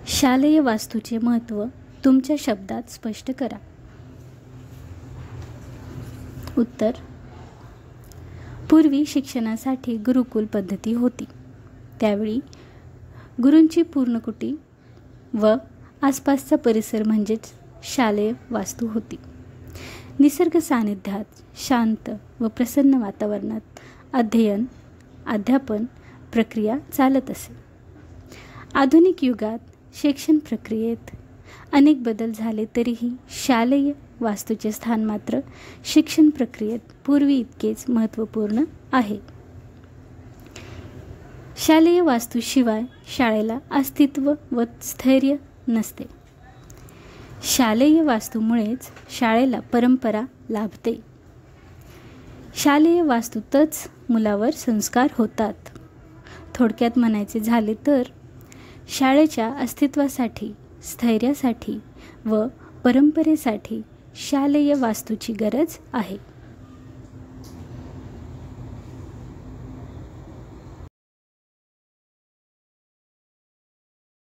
शालेय वास्तूचे महत्त्व तुमच्या शब्दात स्पष्ट करा. उत्तर: पूर्वी शिक्षणासाठी गुरुकुल पद्धती होती. त्यावेळी गुरूंची पूर्णकुटी व आसपासचा परिसर म्हणजेच शालेय वास्तू होती. निसर्ग सानिध्यात शांत व प्रसन्न वातावरणात अध्ययन, अध्यापन प्रक्रिया चालत असे. आधुनिक युगात शिक्षण प्रक्रियेत अनेक बदल झाले तरीही शालेय वास्तूचे स्थान मात्र शिक्षण प्रक्रियेत पूर्वी इतकेच महत्त्वपूर्ण आहे. शालेय वास्तूशिवाय शाळेला अस्तित्व व स्थैर्य नसते. शालेय वास्तूमुळेच शाळेला परंपरा लाभते. शालेय वास्तूतच मुलावर संस्कार होतात. थोडक्यात म्हणायचे झाले तर शाळेच्या अस्तित्वासाठी, स्थैर्यासाठी व परंपरेसाठी शालेय वास्तूची गरज आहे.